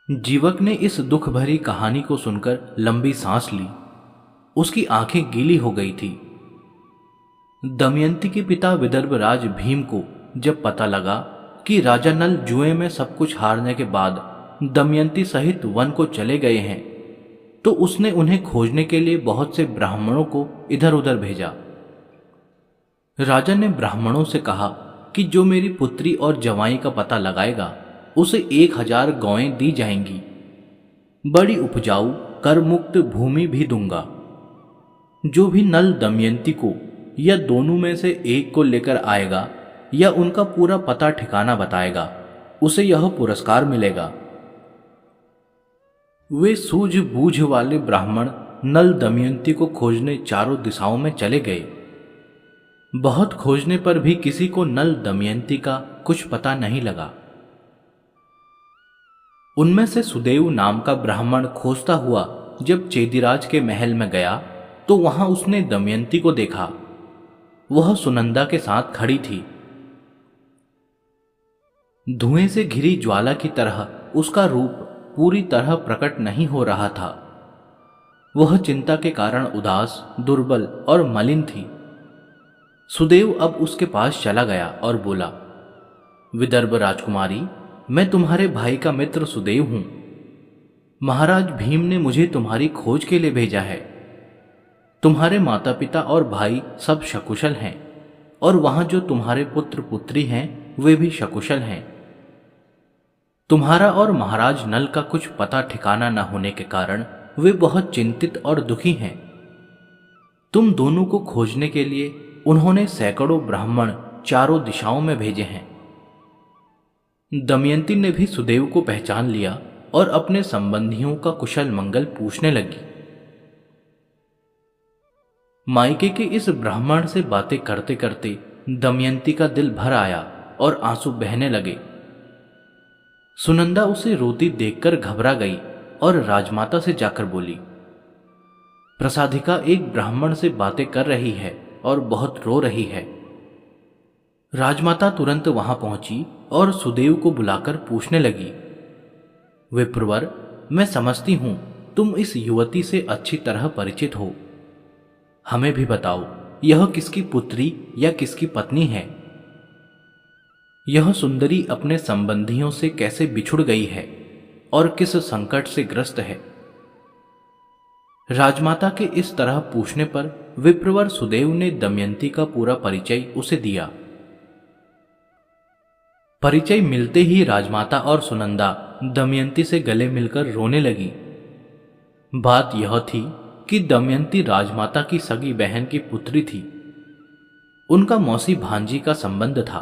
जीवक ने इस दुख भरी कहानी को सुनकर लंबी सांस ली। उसकी आंखें गीली हो गई थी। दमयंती के पिता विदर्भराज भीम को जब पता लगा कि राजा नल जुए में सब कुछ हारने के बाद दमयंती सहित वन को चले गए हैं, तो उसने उन्हें खोजने के लिए बहुत से ब्राह्मणों को इधर उधर भेजा। राजा ने ब्राह्मणों से कहा कि जो मेरी पुत्री और जवाई का पता लगाएगा उसे 1000 गौएं दी जाएंगी। बड़ी उपजाऊ कर मुक्त भूमि भी दूंगा। जो भी नल दमयंती को या दोनों में से एक को लेकर आएगा या उनका पूरा पता ठिकाना बताएगा, उसे यह पुरस्कार मिलेगा। वे सूझबूझ वाले ब्राह्मण नल दमयंती को खोजने चारों दिशाओं में चले गए। बहुत खोजने पर भी किसी को नल दमयंती का कुछ पता नहीं लगा। उनमें से सुदेव नाम का ब्राह्मण खोजता हुआ जब चेदिराज के महल में गया तो वहां उसने दमयंती को देखा। वह सुनंदा के साथ खड़ी थी। धुएं से घिरी ज्वाला की तरह उसका रूप पूरी तरह प्रकट नहीं हो रहा था। वह चिंता के कारण उदास, दुर्बल और मलिन थी। सुदेव अब उसके पास चला गया और बोला, विदर्भ राजकुमारी, मैं तुम्हारे भाई का मित्र सुदेव हूं। महाराज भीम ने मुझे तुम्हारी खोज के लिए भेजा है। तुम्हारे माता पिता और भाई सब सकुशल हैं और वहां जो तुम्हारे पुत्र पुत्री हैं वे भी सकुशल हैं। तुम्हारा और महाराज नल का कुछ पता ठिकाना न होने के कारण वे बहुत चिंतित और दुखी हैं। तुम दोनों को खोजने के लिए उन्होंने सैकड़ों ब्राह्मण चारों दिशाओं में भेजे हैं। दमयंती ने भी सुदेव को पहचान लिया और अपने संबंधियों का कुशल मंगल पूछने लगी। मायके के इस ब्राह्मण से बातें करते करते दमयंती का दिल भर आया और आंसू बहने लगे। सुनंदा उसे रोती देखकर घबरा गई और राजमाता से जाकर बोली, प्रसादिका एक ब्राह्मण से बातें कर रही है और बहुत रो रही है। राजमाता तुरंत वहां पहुंची और सुदेव को बुलाकर पूछने लगी, विप्रवर, मैं समझती हूं तुम इस युवती से अच्छी तरह परिचित हो। हमें भी बताओ, यह किसकी पुत्री या किसकी पत्नी है? यह सुंदरी अपने संबंधियों से कैसे बिछुड़ गई है और किस संकट से ग्रस्त है? राजमाता के इस तरह पूछने पर विप्रवर सुदेव ने दमयंती का पूरा परिचय उसे दिया। परिचय मिलते ही राजमाता और सुनंदा दमयंती से गले मिलकर रोने लगी। बात यह थी कि दमयंती राजमाता की सगी बहन की पुत्री थी। उनका मौसी भांजी का संबंध था।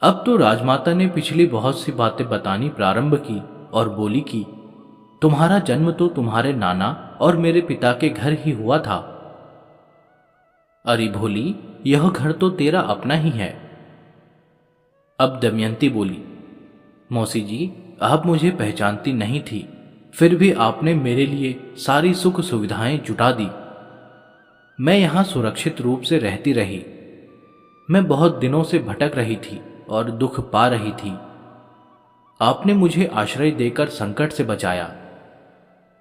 अब तो राजमाता ने पिछली बहुत सी बातें बतानी प्रारंभ की और बोली कि तुम्हारा जन्म तो तुम्हारे नाना और मेरे पिता के घर ही हुआ था। अरे भोली, यह घर तो तेरा अपना ही है। अब दमयंती बोली, मौसी जी, आप मुझे पहचानती नहीं थी, फिर भी आपने मेरे लिए सारी सुख सुविधाएं जुटा दी। मैं यहां सुरक्षित रूप से रहती रही। मैं बहुत दिनों से भटक रही थी और दुख पा रही थी। आपने मुझे आश्रय देकर संकट से बचाया।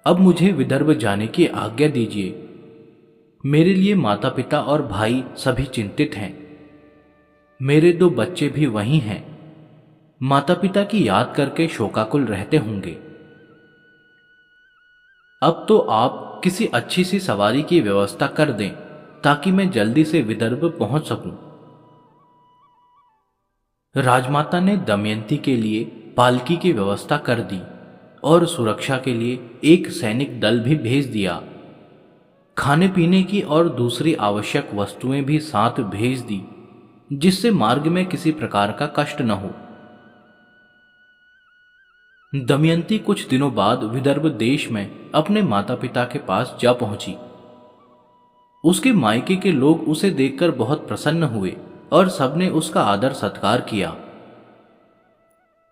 अब मुझे विदर्भ जाने की आज्ञा दीजिए। मेरे लिए माता पिता और भाई सभी चिंतित हैं। मेरे 2 बच्चे भी वहीं हैं। माता पिता की याद करके शोकाकुल रहते होंगे। अब तो आप किसी अच्छी सी सवारी की व्यवस्था कर दें ताकि मैं जल्दी से विदर्भ पहुंच सकूं। राजमाता ने दमयंती के लिए पालकी की व्यवस्था कर दी और सुरक्षा के लिए एक सैनिक दल भी भेज दिया। खाने पीने की और दूसरी आवश्यक वस्तुएं भी साथ भेज दी, जिससे मार्ग में किसी प्रकार का कष्ट न हो। दमयंती कुछ दिनों बाद विदर्भ देश में अपने माता पिता के पास जा पहुंची। उसके मायके के लोग उसे देखकर बहुत प्रसन्न हुए और सबने उसका आदर सत्कार किया।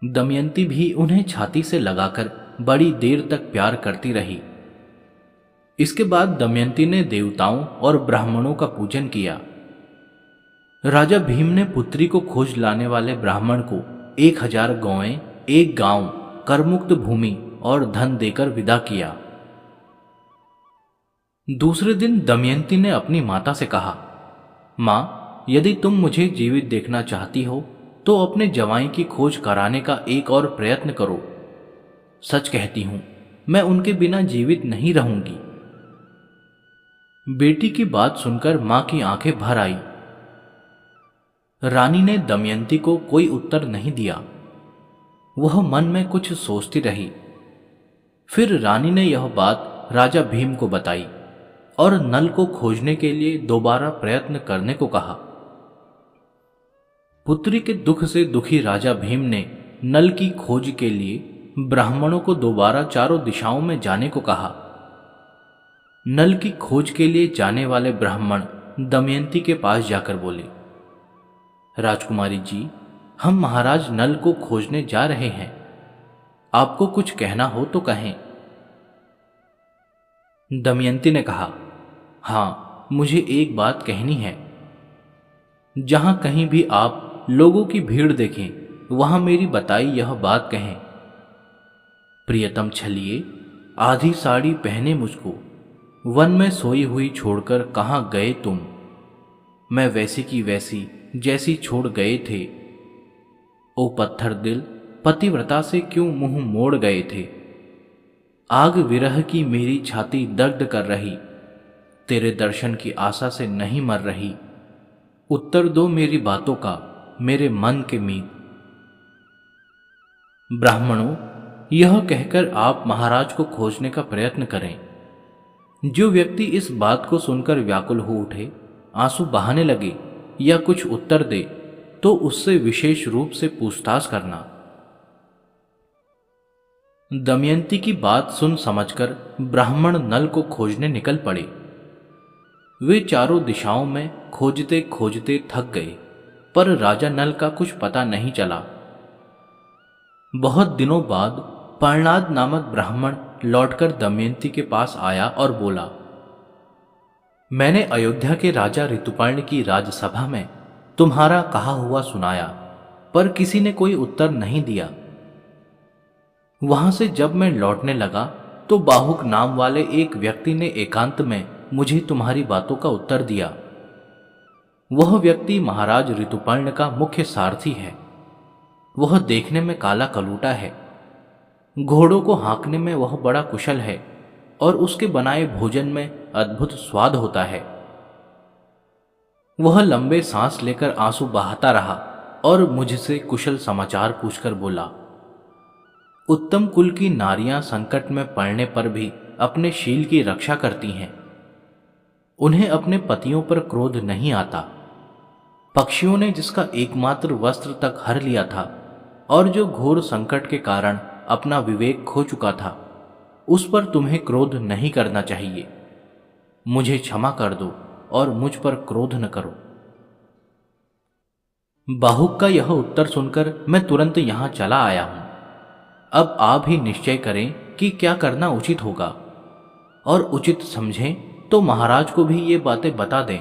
दमयंती भी उन्हें छाती से लगाकर बड़ी देर तक प्यार करती रही। इसके बाद दमयंती ने देवताओं और ब्राह्मणों का पूजन किया। राजा भीम ने पुत्री को खोज लाने वाले ब्राह्मण को 1000 गौएं, 1 गांव करमुक्त भूमि और धन देकर विदा किया। दूसरे दिन दमयंती ने अपनी माता से कहा, मां, यदि तुम मुझे जीवित देखना चाहती हो तो अपने जवाई की खोज कराने का एक और प्रयत्न करो। सच कहती हूं, मैं उनके बिना जीवित नहीं रहूंगी। बेटी की बात सुनकर मां की आंखें भर आई। रानी ने दमयंती को कोई उत्तर नहीं दिया। वह मन में कुछ सोचती रही। फिर रानी ने यह बात राजा भीम को बताई और नल को खोजने के लिए दोबारा प्रयत्न करने को कहा। पुत्री के दुख से दुखी राजा भीम ने नल की खोज के लिए ब्राह्मणों को दोबारा चारों दिशाओं में जाने को कहा। नल की खोज के लिए जाने वाले ब्राह्मण दमयंती के पास जाकर बोले, राजकुमारी जी, हम महाराज नल को खोजने जा रहे हैं। आपको कुछ कहना हो तो कहें। दमयंती ने कहा, हां, मुझे एक बात कहनी है। जहां कहीं भी आप लोगों की भीड़ देखें, वहां मेरी बताई यह बात कहें। प्रियतम छलिए, आधी साड़ी पहने मुझको वन में सोई हुई छोड़कर कहां गए तुम? मैं वैसी की वैसी जैसी छोड़ गए थे। ओ पत्थर दिल, पतिव्रता से क्यों मुंह मोड़ गए थे? आग विरह की मेरी छाती दर्द कर रही, तेरे दर्शन की आशा से नहीं मर रही। उत्तर दो मेरी बातों का, मेरे मन के मीत। ब्राह्मणों, यह कहकर आप महाराज को खोजने का प्रयत्न करें। जो व्यक्ति इस बात को सुनकर व्याकुल हो उठे, आंसू बहाने लगे या कुछ उत्तर दे, तो उससे विशेष रूप से पूछताछ करना। दमयंती की बात सुन समझकर ब्राह्मण नल को खोजने निकल पड़े। वे चारों दिशाओं में खोजते खोजते थक गए, पर राजा नल का कुछ पता नहीं चला। बहुत दिनों बाद पर्णाद नामक ब्राह्मण लौटकर दमयंती के पास आया और बोला, मैंने अयोध्या के राजा ऋतुपर्ण की राजसभा में तुम्हारा कहा हुआ सुनाया, पर किसी ने कोई उत्तर नहीं दिया। वहां से जब मैं लौटने लगा तो बाहुक नाम वाले एक व्यक्ति ने एकांत में मुझे तुम्हारी बातों का उत्तर दिया। वह व्यक्ति महाराज ऋतुपर्ण का मुख्य सारथी है। वह देखने में काला कलूटा है। घोड़ों को हाँकने में वह बड़ा कुशल है और उसके बनाए भोजन में अद्भुत स्वाद होता है। वह लंबे सांस लेकर आंसू बहाता रहा और मुझसे कुशल समाचार पूछकर बोला, उत्तम कुल की नारियां संकट में पड़ने पर भी अपने शील की रक्षा करती हैं। उन्हें अपने पतियों पर क्रोध नहीं आता। पक्षियों ने जिसका एकमात्र वस्त्र तक हर लिया था और जो घोर संकट के कारण अपना विवेक खो चुका था, उस पर तुम्हें क्रोध नहीं करना चाहिए। मुझे क्षमा कर दो और मुझ पर क्रोध न करो। बाहुक का यह उत्तर सुनकर मैं तुरंत यहां चला आया हूं। अब आप ही निश्चय करें कि क्या करना उचित होगा, और उचित समझें तो महाराज को भी ये बातें बता दें।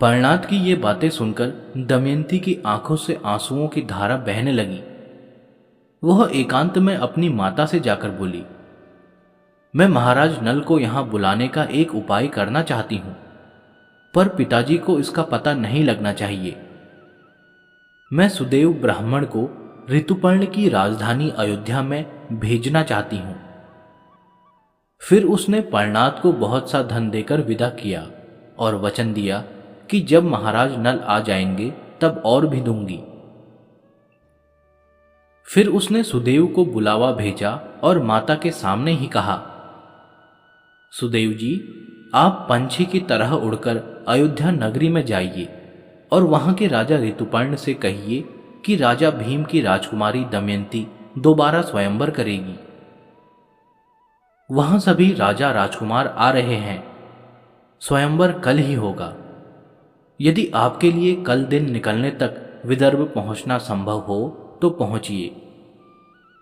पर्णाद की ये बातें सुनकर दमयंती की आंखों से आंसुओं की धारा बहने लगी। वह एकांत में अपनी माता से जाकर बोली, मैं महाराज नल को यहां बुलाने का एक उपाय करना चाहती हूं, पर पिताजी को इसका पता नहीं लगना चाहिए। मैं सुदेव ब्राह्मण को ऋतुपर्ण की राजधानी अयोध्या में भेजना चाहती हूं। फिर उसने पर्णाद को बहुत सा धन देकर विदा किया और वचन दिया कि जब महाराज नल आ जाएंगे तब और भी दूंगी। फिर उसने सुदेव को बुलावा भेजा और माता के सामने ही कहा, सुदेव जी, आप पंछी की तरह उड़कर अयोध्या नगरी में जाइए और वहां के राजा ऋतुपर्ण से कहिए कि राजा भीम की राजकुमारी दमयंती दोबारा स्वयंवर करेगी। वहां सभी राजा राजकुमार आ रहे हैं। स्वयंवर कल ही होगा। यदि आपके लिए कल दिन निकलने तक विदर्भ पहुंचना संभव हो तो पहुंचिए।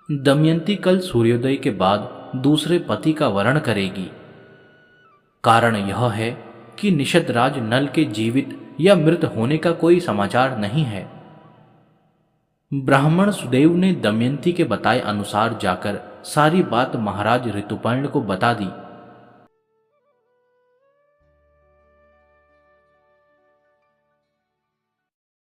दमयंती कल सूर्योदय के बाद दूसरे पति का वरण करेगी। कारण यह है कि निषदराज नल के जीवित या मृत होने का कोई समाचार नहीं है। ब्राह्मण सुदेव ने दमयंती के बताए अनुसार जाकर सारी बात महाराज ऋतुपर्ण को बता दी